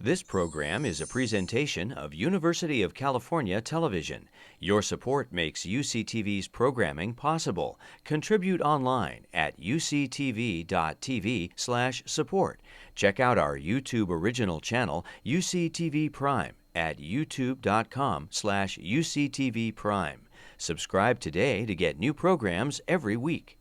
This program is a presentation of University of California Television. Your support makes UCTV's programming possible. Contribute online at uctv.tv/support. Check out our YouTube original channel, UCTV Prime, at youtube.com/UCTV Prime. Subscribe today to get new programs every week.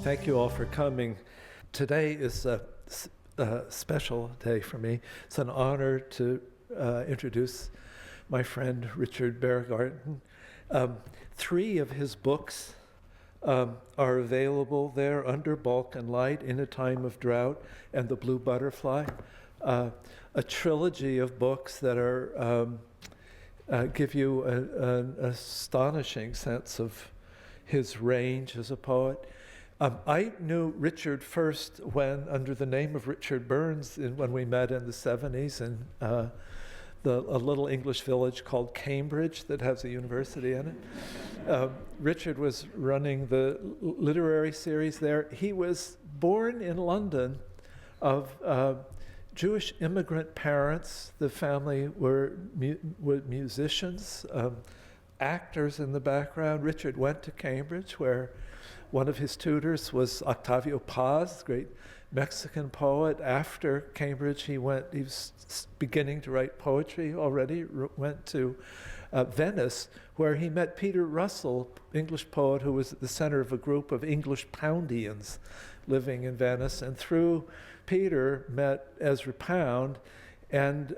Thank you all for coming. Today is a special day for me. It's an honor to introduce my friend Richard Berengarten. 3 of his books are available there, Under Bulk and Light, In a Time of Drought, and The Blue Butterfly. A trilogy of books that are give you an astonishing sense of his range as a poet. I knew Richard first when, under the name of Richard Burns, when we met in the 70s in a little English village called Cambridge that has a university in it. Richard was running the literary series there. He was born in London of Jewish immigrant parents. The family were musicians, actors in the background. Richard went to Cambridge, where one of his tutors was Octavio Paz, great Mexican poet. After Cambridge, he was beginning to write poetry already, went to Venice, where he met Peter Russell, English poet who was at the center of a group of English Poundians living in Venice, and through Peter met Ezra Pound, and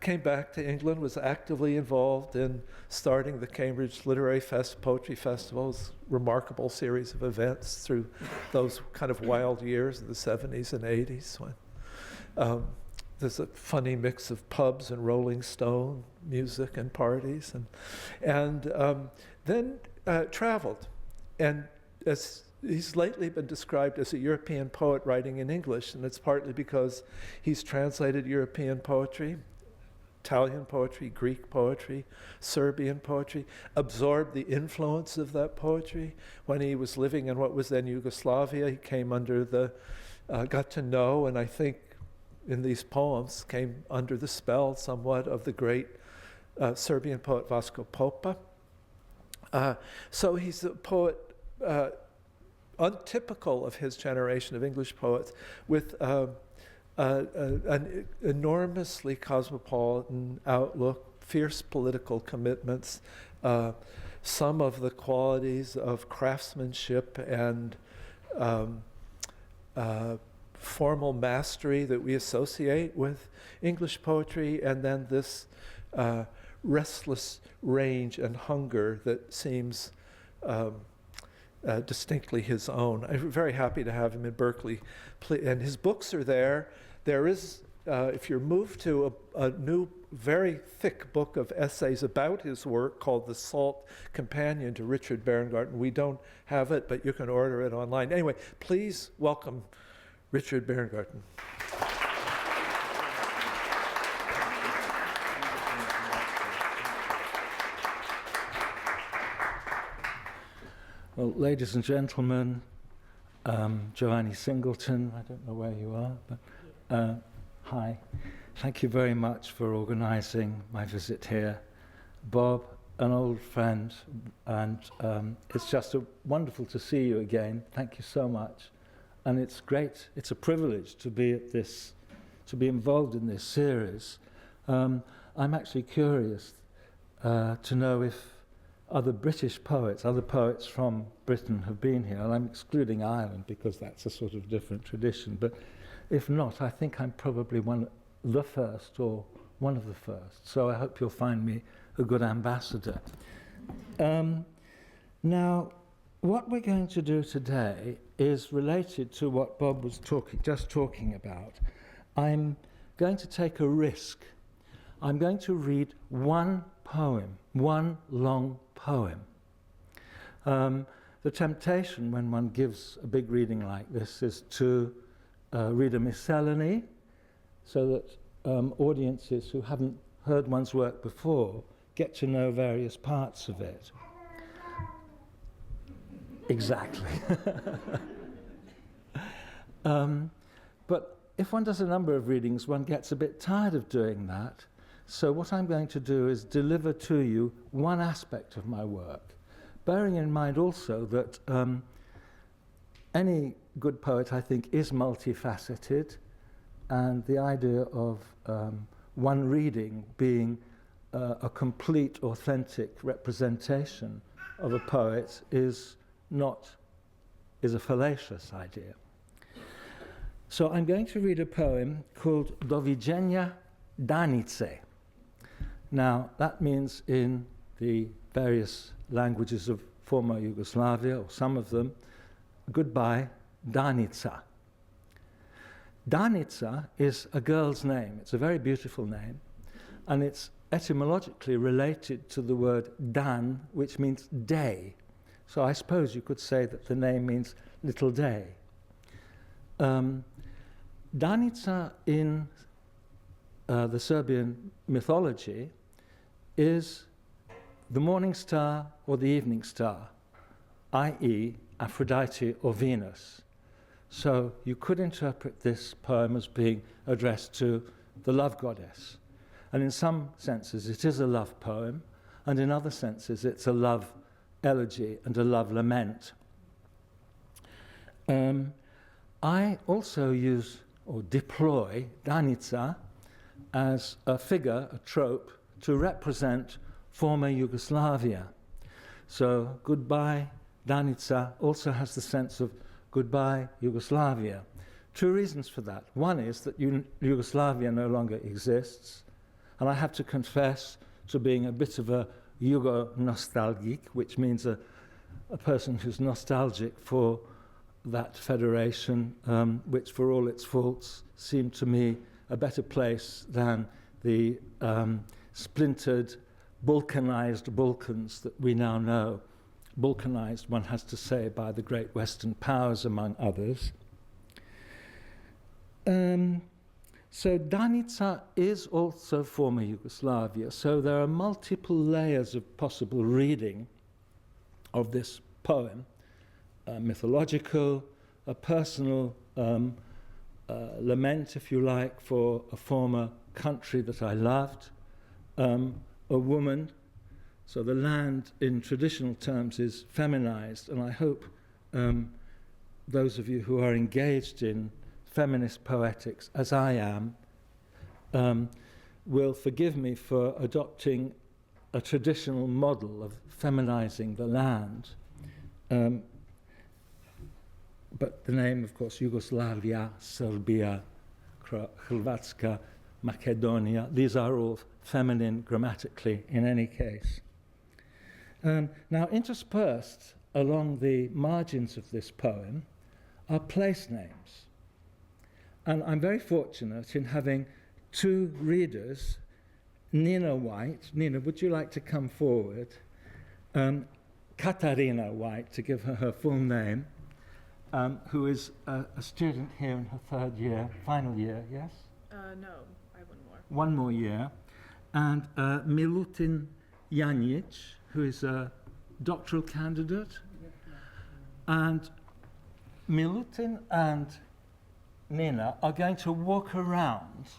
came back to England, was actively involved in starting the Cambridge Literary Poetry Festival's remarkable series of events through those kind of wild years of the 70s and 80s when there's a funny mix of pubs and Rolling Stone music and parties, and then traveled. And as he's lately been described as a European poet writing in English, and it's partly because he's translated European poetry, Italian poetry, Greek poetry, Serbian poetry, absorbed the influence of that poetry. When he was living in what was then Yugoslavia, he came under got to know, and I think in these poems came under the spell somewhat of the great Serbian poet Vasko Popa. So he's a poet untypical of his generation of English poets, with an enormously cosmopolitan outlook, fierce political commitments, some of the qualities of craftsmanship and formal mastery that we associate with English poetry, and then this restless range and hunger that seems distinctly his own. I'm very happy to have him in Berkeley, and his books are there. There is, if you're moved to a new, very thick book of essays about his work called The Salt Companion to Richard Berengarten. We don't have it, but you can order it online. Anyway, please welcome Richard Berengarten. Well, ladies and gentlemen, Giovanni Singleton, I don't know where you are, but hi. Thank you very much for organizing my visit here. Bob, an old friend, and it's just wonderful to see you again. Thank you so much. And it's great, it's a privilege to be at this, to be involved in this series. I'm actually curious to know if other British poets, other poets from Britain have been here, and I'm excluding Ireland because that's a sort of different tradition, but if not, I think I'm probably the first or one of the first, so I hope you'll find me a good ambassador. Now, what we're going to do today is related to what Bob was just talking about. I'm going to take a risk. I'm going to read one poem, one long poem. the temptation when one gives a big reading like this is to read a miscellany so that audiences who haven't heard one's work before get to know various parts of it. Exactly. But if one does a number of readings, one gets a bit tired of doing that. So what I'm going to do is deliver to you one aspect of my work, bearing in mind also that any good poet, I think, is multifaceted, and the idea of one reading being a complete, authentic representation of a poet is a fallacious idea. So I'm going to read a poem called Do widzenia Danice. Now, that means in the various languages of former Yugoslavia, or some of them, goodbye, Danica. Danica is a girl's name. It's a very beautiful name, and it's etymologically related to the word Dan, which means day. So I suppose you could say that the name means little day. Danica in the Serbian mythology is the morning star or the evening star, i.e. Aphrodite or Venus. So you could interpret this poem as being addressed to the love goddess. And in some senses it is a love poem, and in other senses it's a love elegy and a love lament. I also use or deploy Danica as a figure, a trope, to represent former Yugoslavia. So goodbye Danica also has the sense of goodbye Yugoslavia. Two reasons for that. One is that Yugoslavia no longer exists, and I have to confess to being a bit of a Yugo-nostalgic, which means a person who's nostalgic for that federation, which for all its faults seemed to me a better place than the splintered, Balkanized Balkans that we now know. Balkanized, one has to say, by the great Western powers, among others. So Danica is also former Yugoslavia, so there are multiple layers of possible reading of this poem, mythological, a personal lament, if you like, for a former country that I loved, a woman. So the land in traditional terms is feminized, and I hope those of you who are engaged in feminist poetics, as I am, will forgive me for adopting a traditional model of feminizing the land. But the name, of course, Yugoslavia, Serbia, Hrvatska, Macedonia, these are all feminine grammatically in any case. Now, interspersed along the margins of this poem are place names. And I'm very fortunate in having two readers, Nina White. Nina, would you like to come forward? Katarina White, to give her full name, who is a student here in her third year, final year, yes? No, I have one more. One more year. And Milutin Janic, who is a doctoral candidate. And Milutin and Nina are going to walk around,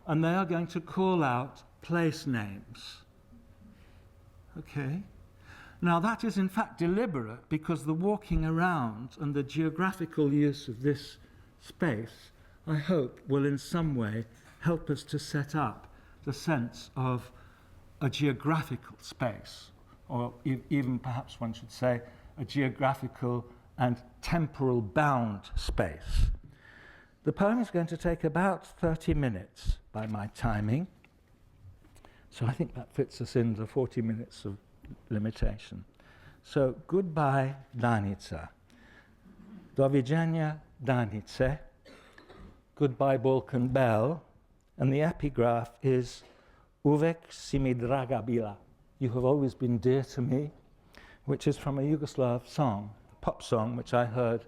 and they are going to call out place names. Okay? Now that is in fact deliberate, because the walking around and the geographical use of this space, I hope, will in some way help us to set up the sense of a geographical space, or even perhaps one should say a geographical and temporal bound space. The poem is going to take about 30 minutes by my timing, so I think that fits us in the 40 minutes of limitation. So, goodbye, Danica. Do widzenia, Danice. Goodbye, Balkan Bell. And the epigraph is Uvek si mi draga bila. You have always been dear to me. which is from a Yugoslav song, a pop song, which I heard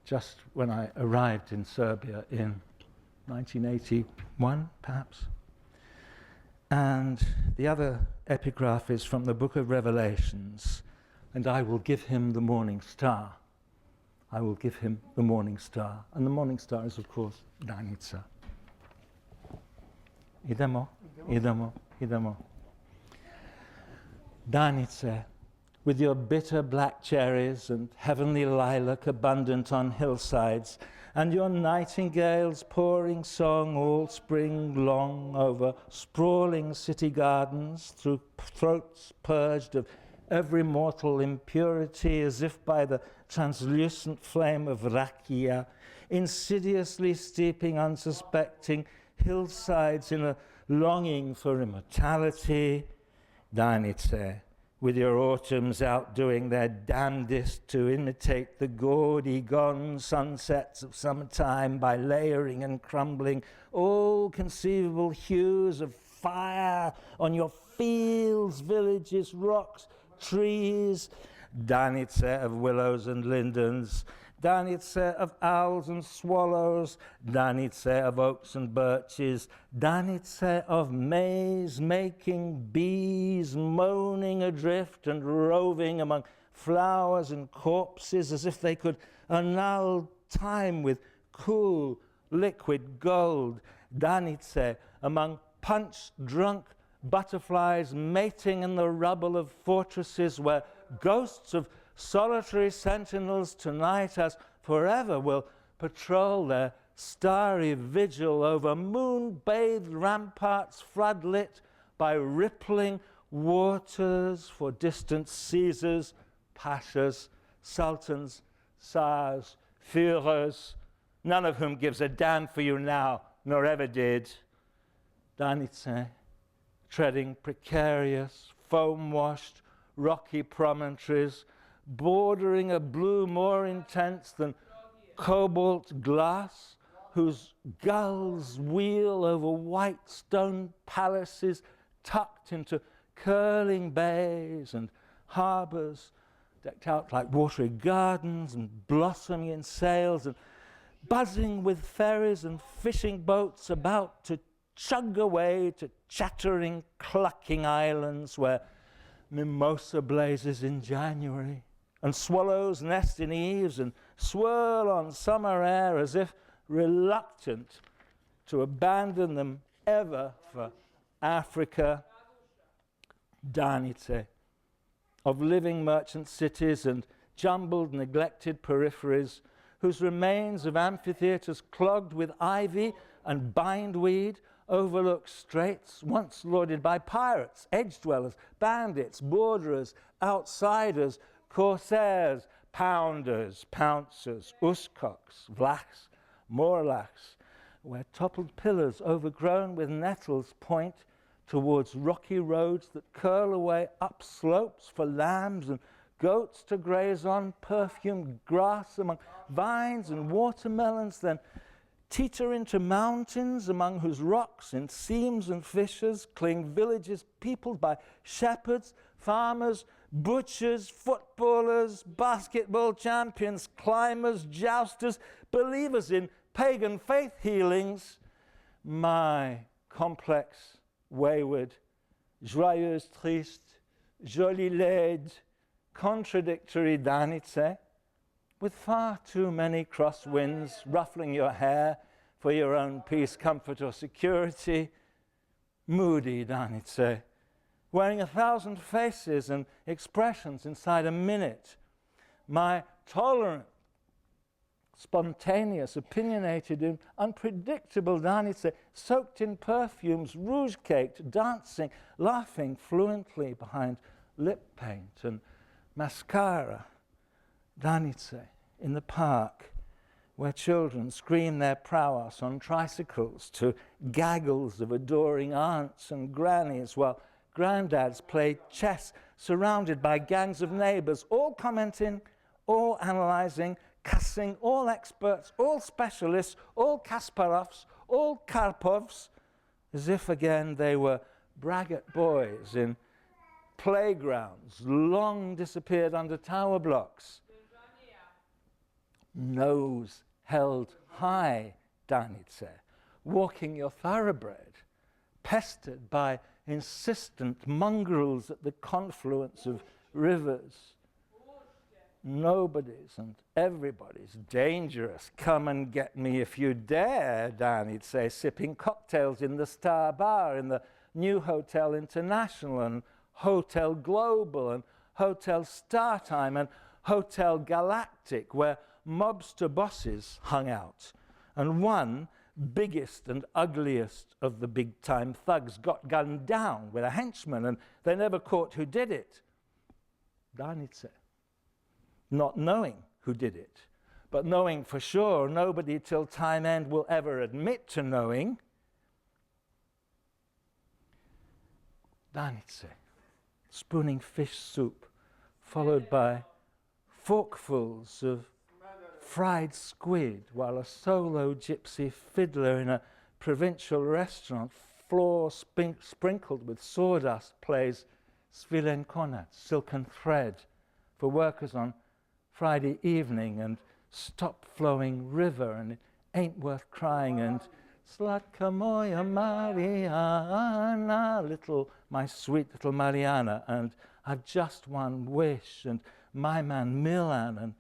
just when I arrived in Serbia in 1981, perhaps. And the other epigraph is from the book of Revelations, and I will give him the morning star. I will give him the morning star. And the morning star is, of course, Danica. Idemo, idemo, idemo. Danica, with your bitter black cherries and heavenly lilac abundant on hillsides, and your nightingales pouring song all spring long over sprawling city gardens, through throats purged of every mortal impurity, as if by the translucent flame of rakia, insidiously steeping unsuspecting hillsides in a longing for immortality. Danica, with your autumns outdoing their damnedest to imitate the gaudy gone sunsets of summertime by layering and crumbling all conceivable hues of fire on your fields, villages, rocks, trees. Danica of willows and lindens, Danica of owls and swallows, Danica of oaks and birches, Danica of maze-making bees moaning adrift and roving among flowers and corpses as if they could annul time with cool liquid gold. Danica among punch-drunk butterflies mating in the rubble of fortresses where ghosts of solitary sentinels tonight as forever will patrol their starry vigil over moon-bathed ramparts floodlit by rippling waters for distant Caesars, pashas, sultans, tsars, Führers, none of whom gives a damn for you now, nor ever did. Danica, treading precarious, foam-washed, rocky promontories, bordering a blue more intense than cobalt glass, whose gulls wheel over white stone palaces tucked into curling bays and harbours decked out like watery gardens and blossoming in sails and buzzing with ferries and fishing boats about to chug away to chattering, clucking islands where mimosa blazes in January and swallows nest in eaves and swirl on summer air as if reluctant to abandon them ever for Africa. Danica, of living merchant cities and jumbled, neglected peripheries, whose remains of amphitheatres clogged with ivy and bindweed overlook straits once lorded by pirates, edge-dwellers, bandits, borderers, outsiders, corsairs, pounders, pouncers, uskoks, vlachs, morlachs, where toppled pillars overgrown with nettles point towards rocky roads that curl away up slopes for lambs and goats to graze on, perfumed grass among vines and watermelons, then teeter into mountains among whose rocks and seams and fissures cling villages peopled by shepherds, farmers, butchers, footballers, basketball champions, climbers, jousters, believers in pagan faith healings. My complex, wayward, joyeuse, triste, jolie laide, contradictory Danica, with far too many crosswinds ruffling your hair for your own peace, comfort, or security. Moody Danica, wearing 1,000 faces and expressions inside a minute. My tolerant, spontaneous, opinionated, and unpredictable Danica, soaked in perfumes, rouge-caked, dancing, laughing fluently behind lip paint and mascara. Danica, in the park, where children scream their prowess on tricycles to gaggles of adoring aunts and grannies, while granddads play chess surrounded by gangs of neighbours, all commenting, all analysing, cussing, all experts, all specialists, all Kasparovs, all Karpovs, as if again they were braggart boys in playgrounds long disappeared under tower blocks. Nose held high, Danice, walking your thoroughbred, pestered by insistent mongrels at the confluence of rivers. Nobody's and everybody's dangerous. Come and get me if you dare, Danice, sipping cocktails in the Star Bar, in the new Hotel International and Hotel Global and Hotel Startime and Hotel Galactic, where mobster bosses hung out. And one, biggest and ugliest of the big-time thugs, got gunned down with a henchman, and they never caught who did it. Danice. Not knowing who did it, but knowing for sure nobody till time end will ever admit to knowing. Danice. Spooning fish soup, followed by forkfuls of fried squid, while a solo gypsy fiddler in a provincial restaurant, floor sprinkled with sawdust, plays Svilenkonat, silken thread, for workers on Friday evening, and Stop Flowing River, and It Ain't Worth Crying, and Slatka moja Mariana, my sweet little Mariana, and I've just one wish, and my man Milan, and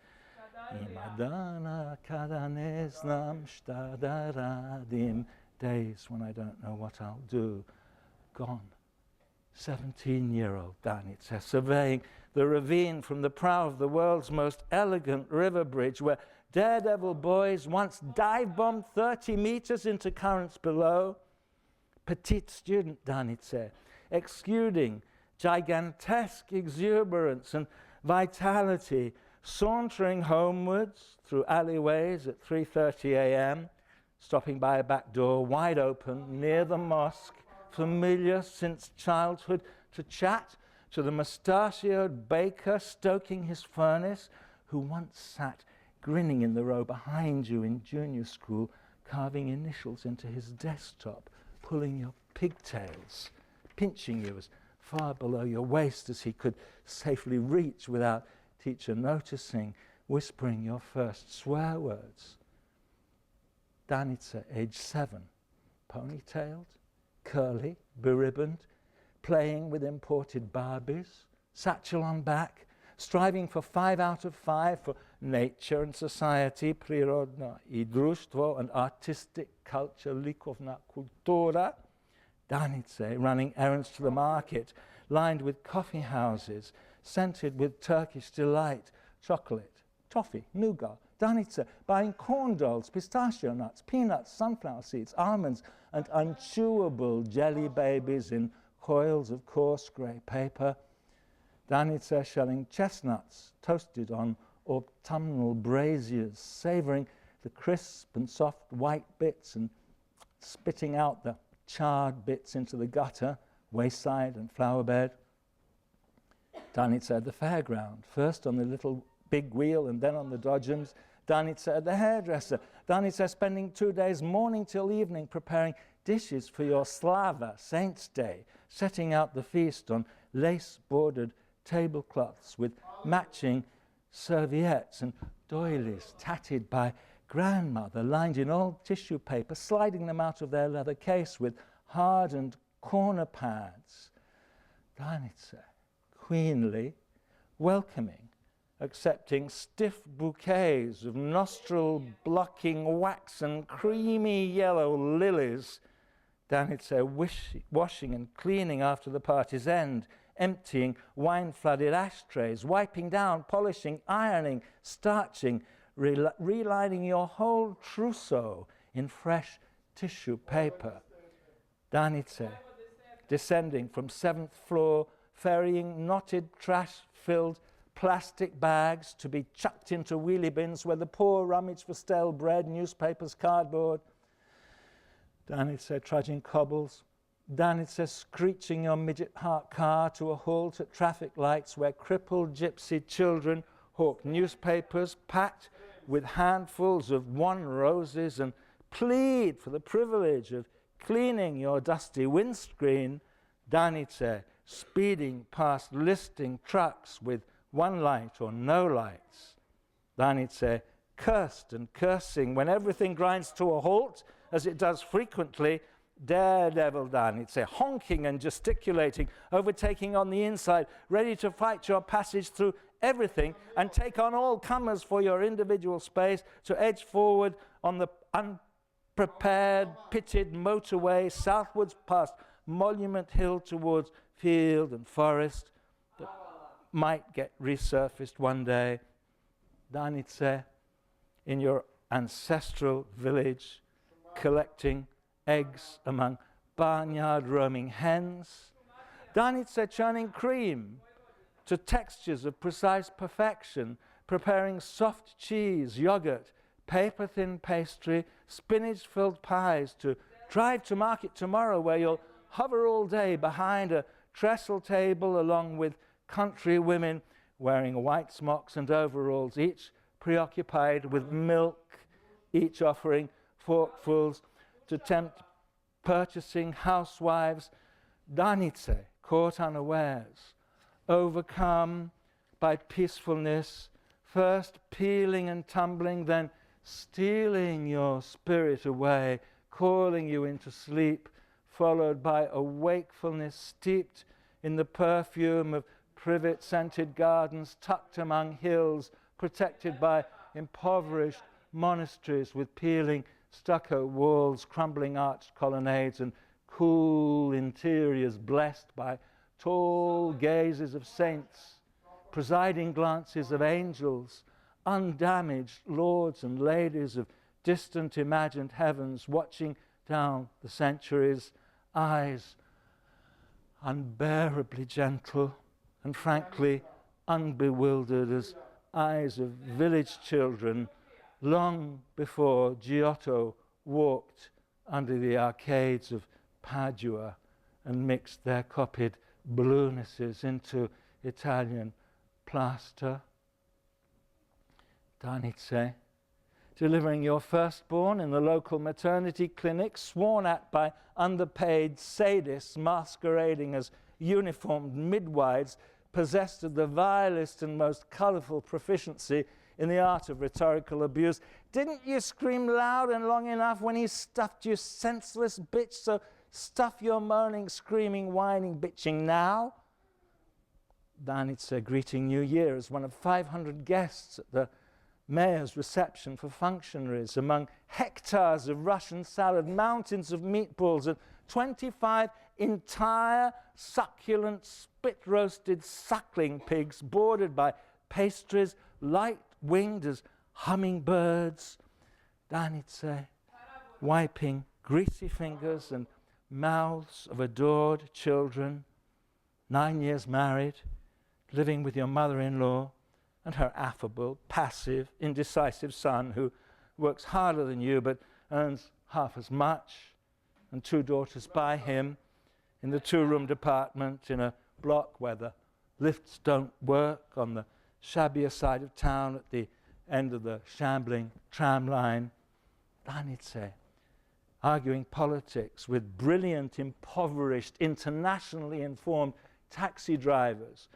Imadana kada ne znam šta da radim, days when I don't know what I'll do, gone. 17-year-old Danica, surveying the ravine from the prow of the world's most elegant river bridge, where daredevil boys once dive-bombed 30 meters into currents below. Petite student Danica, exuding gigantesque exuberance and vitality, sauntering homewards through alleyways at 3:30 a.m., stopping by a back door wide open near the mosque, familiar since childhood, to chat to the mustachioed baker stoking his furnace, who once sat grinning in the row behind you in junior school, carving initials into his desktop, pulling your pigtails, pinching you as far below your waist as he could safely reach without teacher noticing, whispering your first swear words. Danica, age 7, ponytailed, curly, beribboned, playing with imported Barbies, satchel on back, striving for 5 out of 5 for nature and society, prirodna I društvo, and artistic culture, likovna kultura. Danice, running errands to the market, lined with coffee houses, scented with Turkish delight, chocolate, toffee, nougat. Danica, buying corn dolls, pistachio nuts, peanuts, sunflower seeds, almonds, and unchewable jelly babies in coils of coarse grey paper. Danica shelling chestnuts, toasted on autumnal braziers, savouring the crisp and soft white bits and spitting out the charred bits into the gutter, wayside and flower bed. Danica at the fairground, first on the little big wheel and then on the dodgems. Danica at the hairdresser. Danica spending 2 days morning till evening preparing dishes for your Slava, Saints' Day, setting out the feast on lace-bordered tablecloths with matching serviettes and doilies tatted by grandmother, lined in old tissue paper, sliding them out of their leather case with hardened corner pads. Danica, queenly, welcoming, accepting stiff bouquets of nostril-blocking wax and creamy yellow lilies. Danica washing and cleaning after the party's end, emptying wine-flooded ashtrays, wiping down, polishing, ironing, starching, relining your whole trousseau in fresh tissue paper. Danica, descending from 7th floor, ferrying knotted trash-filled plastic bags to be chucked into wheelie bins where the poor rummage for stale bread, newspapers, cardboard. Danica trudging cobbles. Danica screeching your midget heart car to a halt at traffic lights where crippled gypsy children hawk newspapers packed with handfuls of one roses and plead for the privilege of cleaning your dusty windscreen. Danica speeding past listing trucks with one light or no lights. Danice cursed and cursing when everything grinds to a halt, as it does frequently. Daredevil Danice, honking and gesticulating, overtaking on the inside, ready to fight your passage through everything and take on all comers for your individual space, to edge forward on the unprepared, pitted motorway southwards past Monument Hill towards field and forest that might get resurfaced one day. Danice, in your ancestral village, collecting eggs among barnyard roaming hens. Danice churning cream to textures of precise perfection, preparing soft cheese, yogurt, paper-thin pastry, spinach-filled pies to drive to market tomorrow, where you'll hover all day behind a trestle table along with country women wearing white smocks and overalls, each preoccupied with milk, each offering forkfuls to tempt purchasing housewives. Danice, caught unawares, overcome by peacefulness, first peeling and tumbling, then stealing your spirit away, calling you into sleep, followed by a wakefulness steeped in the perfume of privet-scented gardens tucked among hills, protected by impoverished monasteries with peeling stucco walls, crumbling arched colonnades, and cool interiors blessed by tall gazes of saints, presiding glances of angels, undamaged lords and ladies of distant imagined heavens watching down the centuries, eyes unbearably gentle and frankly unbewildered as eyes of village children long before Giotto walked under the arcades of Padua and mixed their copied bluenesses into Italian plaster. Danice, delivering your firstborn in the local maternity clinic, sworn at by underpaid sadists masquerading as uniformed midwives, possessed of the vilest and most colourful proficiency in the art of rhetorical abuse. Didn't you scream loud and long enough when he stuffed you, senseless bitch? So stuff your moaning, screaming, whining, bitching now. Danice greeting New Year as one of 500 guests at the mayor's reception for functionaries, among hectares of Russian salad, mountains of meatballs, and 25 entire succulent spit-roasted suckling pigs bordered by pastries light-winged as hummingbirds. Danice wiping greasy fingers and mouths of adored children, 9 years married, living with your mother-in-law and her affable, passive, indecisive son who works harder than you but earns half as much, and 2 daughters by him in the 2-room department in a block where the lifts don't work, on the shabbier side of town at the end of the shambling tram line. Danice, arguing politics with brilliant, impoverished, internationally informed taxi drivers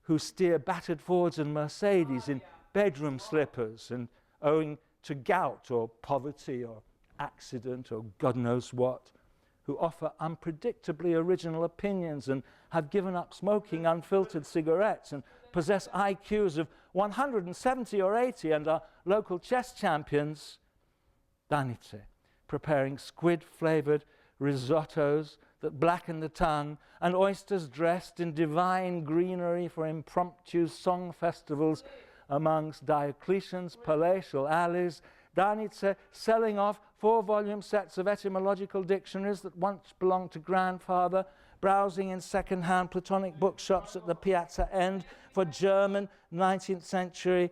who steer battered Fords and Mercedes in bedroom slippers, and owing to gout or poverty or accident or God knows what, who offer unpredictably original opinions and have given up smoking unfiltered cigarettes and possess IQs of 170 or 80 and are local chess champions. Danice, preparing squid-flavoured risottos that blacken the tongue, and oysters dressed in divine greenery for impromptu song festivals amongst Diocletian's palatial alleys. Danice selling off 4-volume sets of etymological dictionaries that once belonged to grandfather, browsing in second-hand Platonic bookshops at the piazza end for German 19th century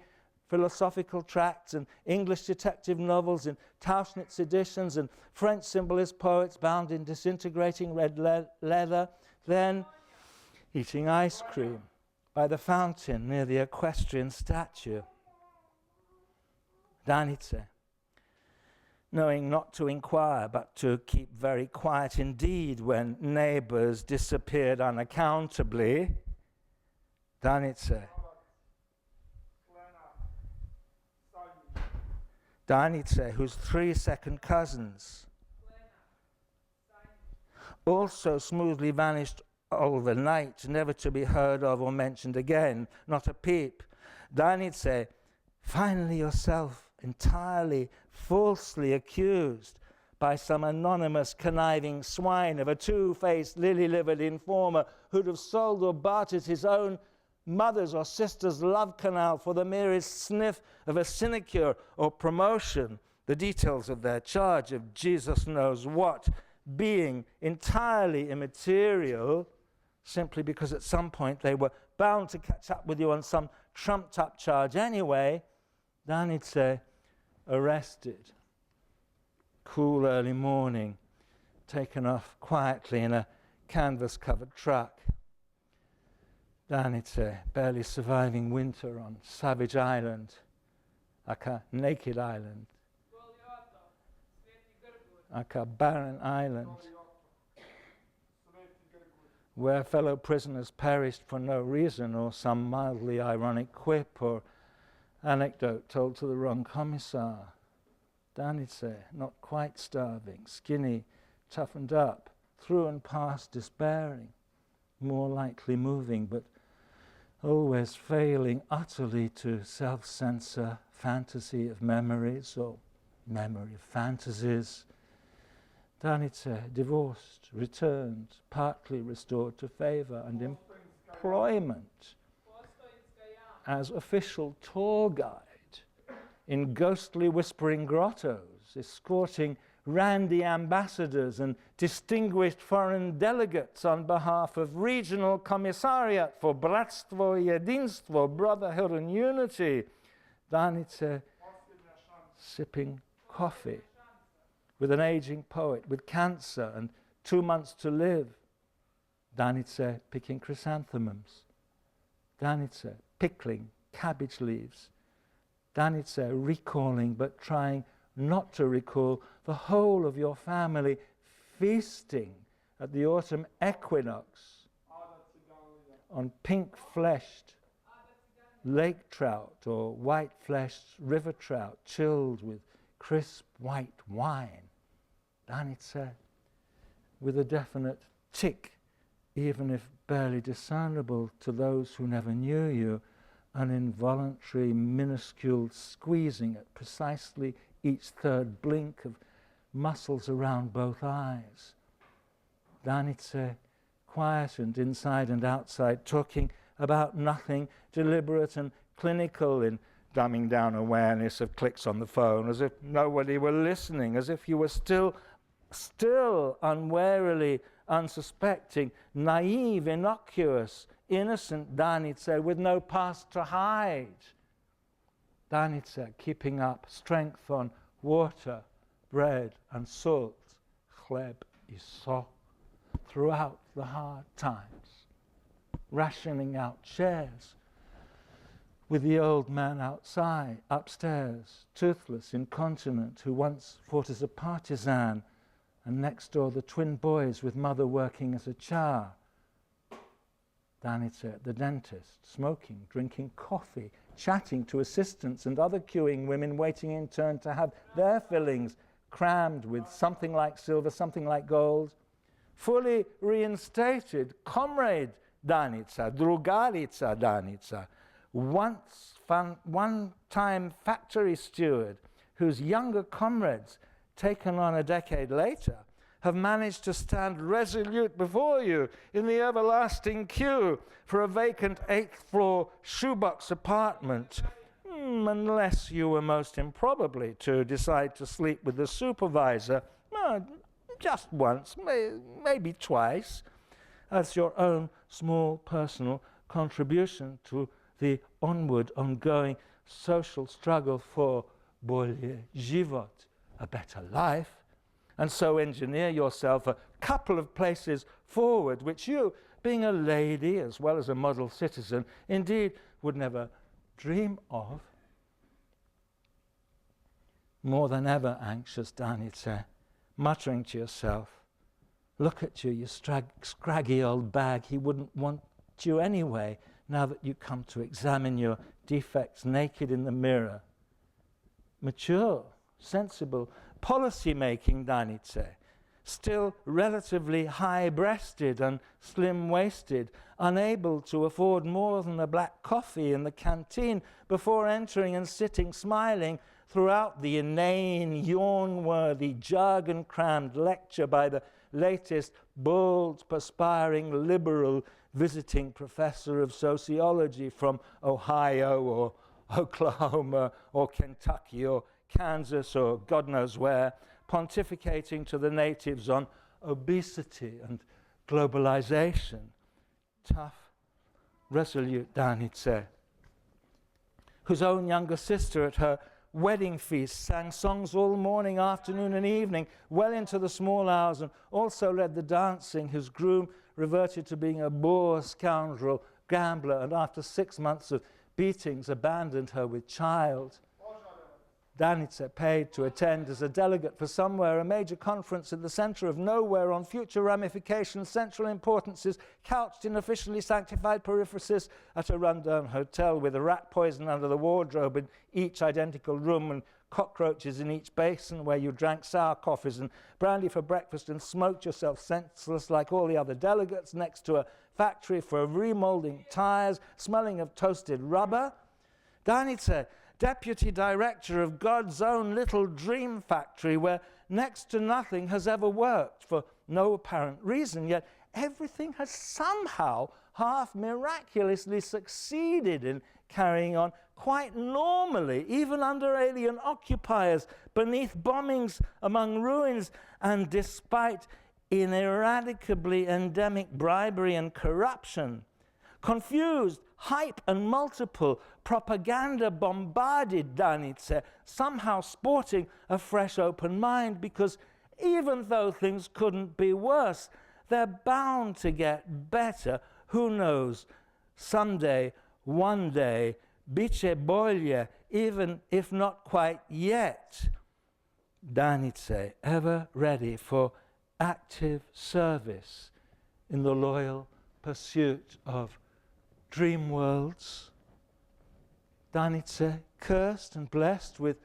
philosophical tracts and English detective novels in Tauchnitz editions and French symbolist poets bound in disintegrating red leather, then eating ice cream by the fountain near the equestrian statue. Danice, knowing not to inquire but to keep very quiet indeed when neighbors disappeared unaccountably. Danice. Danice, whose 3 second cousins also smoothly vanished overnight, never to be heard of or mentioned again, not a peep. Danice, finally yourself entirely falsely accused by some anonymous conniving swine of a two-faced lily-livered informer who'd have sold or bartered his own mother's or sister's love canal for the merest sniff of a sinecure or promotion, the details of their charge of Jesus knows what being entirely immaterial, simply because at some point they were bound to catch up with you on some trumped-up charge anyway. Danice, arrested, cool early morning, taken off quietly in a canvas-covered truck. Danice, barely surviving winter on Savage Island, aka Naked Island, aka Barren Island, where fellow prisoners perished for no reason or some mildly ironic quip or anecdote told to the wrong commissar. Danice, not quite starving, skinny, toughened up, through and past despairing, more likely moving, but always failing utterly to self-censor fantasy of memories or memory of fantasies. Danice, divorced, returned, partly restored to favor and employment as official tour guide in ghostly whispering grottos, escorting randy ambassadors and distinguished foreign delegates on behalf of Regional Commissariat for Bratstvo i Jedinstvo, Brotherhood and Unity. Danice, sipping coffee with an aging poet with cancer and 2 months to live. Danice, picking chrysanthemums. Danice, pickling cabbage leaves. Danice, recalling but trying not to recall the whole of your family feasting at the autumn equinox on pink-fleshed lake trout or white-fleshed river trout chilled with crisp white wine. Danice, with a definite tick, even if barely discernible to those who never knew you, an involuntary, minuscule squeezing at precisely each third blink of muscles around both eyes. Danice, quietened inside and outside, talking about nothing, deliberate and clinical in dumbing down awareness of clicks on the phone, as if nobody were listening, as if you were still unwarily unsuspecting, naive, innocuous, innocent Danice with no past to hide. Danice keeping up strength on water, bread and salt, chleb i so, throughout the hard times, rationing out shares with the old man outside, upstairs, toothless, incontinent, who once fought as a partisan, and next door the twin boys with mother working as a char. Danice at the dentist, smoking, drinking coffee, chatting to assistants and other queuing women waiting in turn to have their fillings crammed with something like silver, something like gold. Fully reinstated comrade Danica, drugarica Danica, one-time factory steward whose younger comrades, taken on a decade later, have managed to stand resolute before you in the everlasting queue for a vacant 8th-floor shoebox apartment, unless you were most improbably to decide to sleep with the supervisor, just once, maybe twice, as your own small personal contribution to the ongoing social struggle for bolje život, a better life, and so engineer yourself a couple of places forward, which you, being a lady as well as a model citizen, indeed would never dream of. more than ever anxious, Danice, muttering to yourself, look at you, you scraggy old bag. He wouldn't want you anyway, now that you come to examine your defects naked in the mirror. Mature, sensible, policy-making Danice, still relatively high-breasted and slim-waisted, unable to afford more than a black coffee in the canteen before entering and sitting smiling throughout the inane, yawn-worthy, jargon-crammed lecture by the latest bald, perspiring liberal visiting professor of sociology from Ohio or Oklahoma or Kentucky or Kansas or God knows where, pontificating to the natives on obesity and globalization. Tough, resolute Danice, whose own younger sister at her wedding feast sang songs all morning, afternoon and evening, well into the small hours, and also led the dancing, whose groom reverted to being a boor, scoundrel, gambler, and after 6 months of beatings abandoned her with child. Danice paid to attend as a delegate for somewhere a major conference in the center of nowhere on future ramifications, central importances, couched in officially sanctified periphrases at a rundown hotel with a rat poison under the wardrobe in each identical room and cockroaches in each basin, where you drank sour coffees and brandy for breakfast and smoked yourself senseless like all the other delegates next to a factory for remolding tires, smelling of toasted rubber. Danice, deputy director of God's own little dream factory where next to nothing has ever worked for no apparent reason, yet everything has somehow half miraculously succeeded in carrying on quite normally, even under alien occupiers, beneath bombings, among ruins, and despite ineradicably endemic bribery and corruption. Confused, hype and multiple, propaganda bombarded Danice, somehow sporting a fresh open mind, because even though things couldn't be worse, they're bound to get better. Who knows? Someday, one day, bice bolie, even if not quite yet. Danice, ever ready for active service in the loyal pursuit of dream worlds. Danice, cursed and blessed with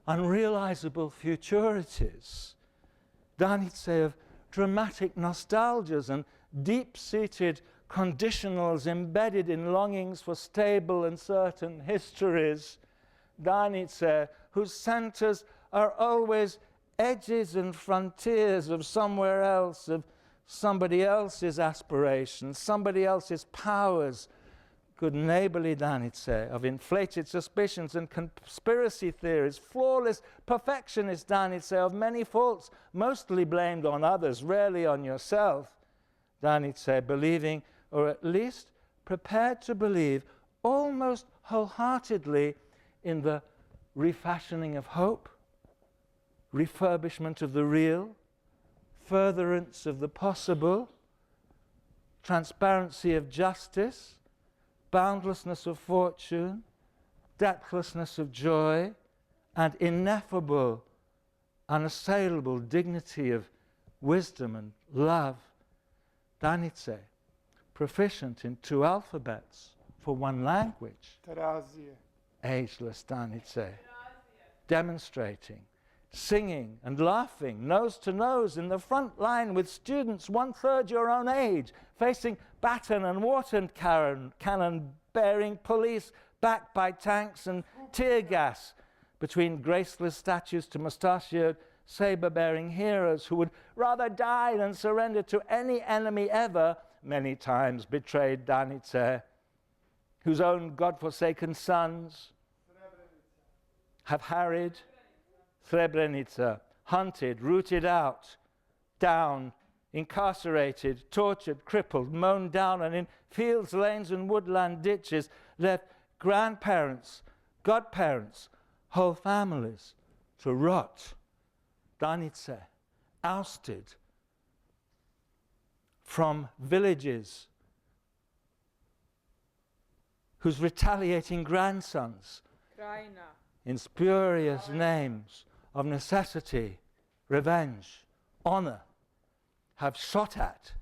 unrealizable futurities. Danice of dramatic nostalgias and deep-seated conditionals embedded in longings for stable and certain histories. Danice, whose centers are always edges and frontiers of somewhere else, of somebody else's aspirations, somebody else's powers. Good neighborly Danice, of inflated suspicions and conspiracy theories, flawless perfectionist Danice, of many faults, mostly blamed on others, rarely on yourself. Danice, believing, or at least prepared to believe, almost wholeheartedly in the refashioning of hope, refurbishment of the real, furtherance of the possible, transparency of justice, boundlessness of fortune, depthlessness of joy, and ineffable, unassailable dignity of wisdom and love. Danice, proficient in 2 alphabets for 1 language. Ageless Danice, demonstrating, singing and laughing nose to nose in the front line with students 1/3 your own age, facing baton and water cannon bearing police backed by tanks and tear gas, between graceless statues to mustachioed saber-bearing heroes who would rather die than surrender to any enemy ever, many times betrayed Danice, whose own God-forsaken sons have harried Srebrenica, hunted, rooted out, down, incarcerated, tortured, crippled, mown down, and in fields, lanes, and woodland ditches left grandparents, godparents, whole families to rot. Danice, ousted from villages whose retaliating grandsons in spurious names of necessity, revenge, honor, have shot at,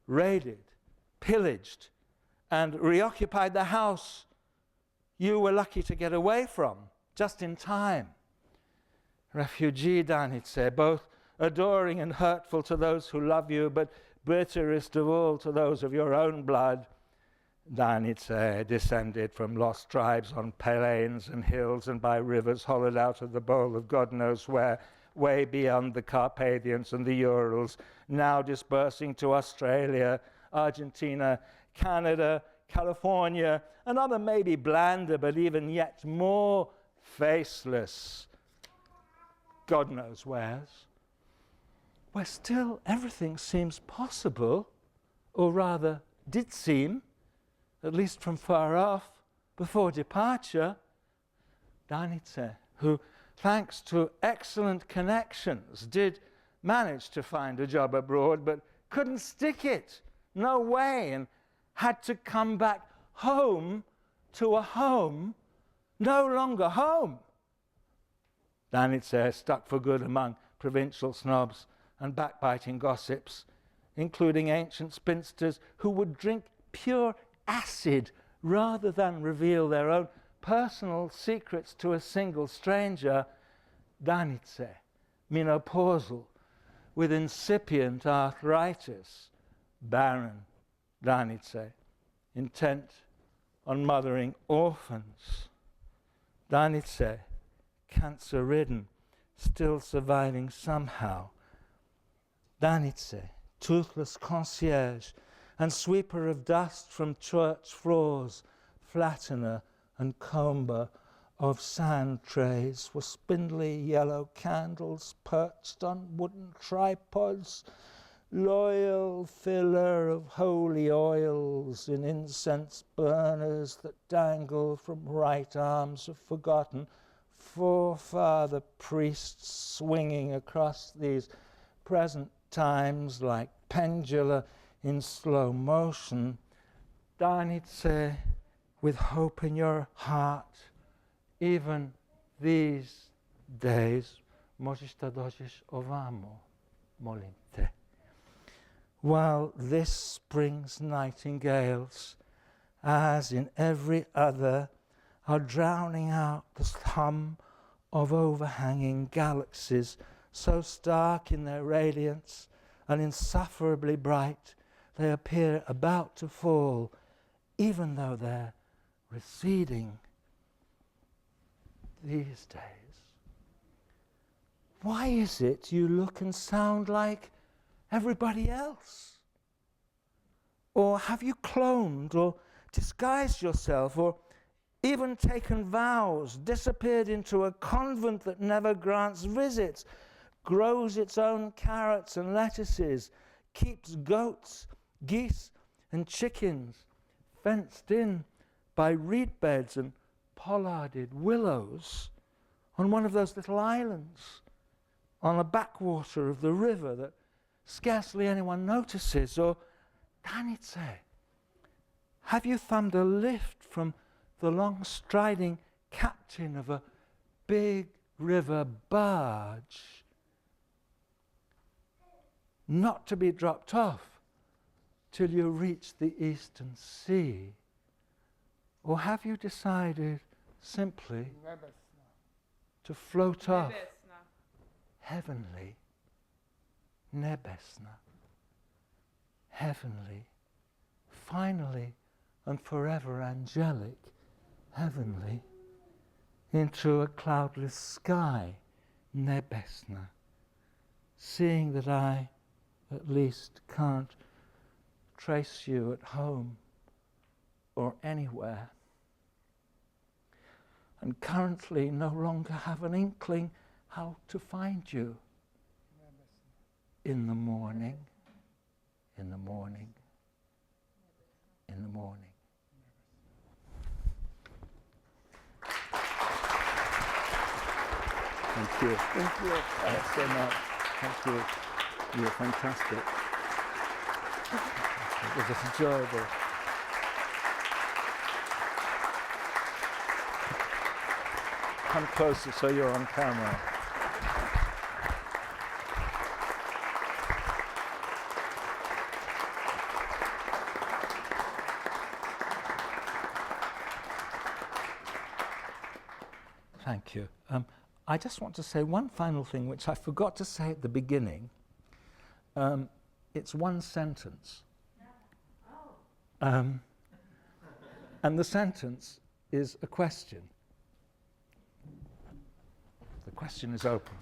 raided, pillaged, and reoccupied the house you were lucky to get away from, just in time. Refugee, Danitze, both adoring and hurtful to those who love you, but bitterest of all to those of your own blood. Danitze, descended from lost tribes on plains and hills and by rivers hollowed out of the bowl of God knows where, way beyond the Carpathians and the Urals, now dispersing to Australia, Argentina, Canada, California, and other maybe blander but even yet more faceless God knows wheres, where still everything seems possible, or rather did seem, at least from far off, before departure. Danitze, who, thanks to excellent connections, did manage to find a job abroad, but couldn't stick it, no way, and had to come back home to a home no longer home. Danitze stuck for good among provincial snobs and backbiting gossips, including ancient spinsters who would drink pure acid rather than reveal their own personal secrets to a single stranger. Danitze, menopausal, with incipient arthritis. Barren Danitze, intent on mothering orphans. Danitze, cancer-ridden, still surviving somehow. Danitze, toothless concierge and sweeper of dust from church floors, flattener and comber of sand trays for spindly yellow candles perched on wooden tripods, loyal filler of holy oils in incense burners that dangle from right arms of forgotten forefather priests swinging across these present times like pendula in slow motion. Danitze, with hope in your heart, even these days, możesz to dojść owamo, molim te. While this spring's nightingales, as in every other, are drowning out the hum of overhanging galaxies, so stark in their radiance and insufferably bright, they appear about to fall, even though they're receding these days. Why is it you look and sound like everybody else? Or have you cloned or disguised yourself, or even taken vows, disappeared into a convent that never grants visits, grows its own carrots and lettuces, keeps goats, geese and chickens, fenced in by reed beds and pollarded willows on one of those little islands on a backwater of the river that scarcely anyone notices? Or, Danitze, have you thumbed a lift from the long striding captain of a big river barge, not to be dropped off till you reach the eastern sea? Or have you decided simply to float off heavenly, nebesna, heavenly, finally and forever angelic, heavenly, into a cloudless sky, nebesna, seeing that I at least can't trace you at home or anywhere, and currently no longer have an inkling how to find you in the morning, in the morning, in the morning. Thank you. Thank you. Thanks so much. Thank you. You're fantastic. It was enjoyable. Come closer so you're on camera. Thank you. I just want to say one final thing, which I forgot to say at the beginning. It's one sentence. And the sentence is a question. The question is open.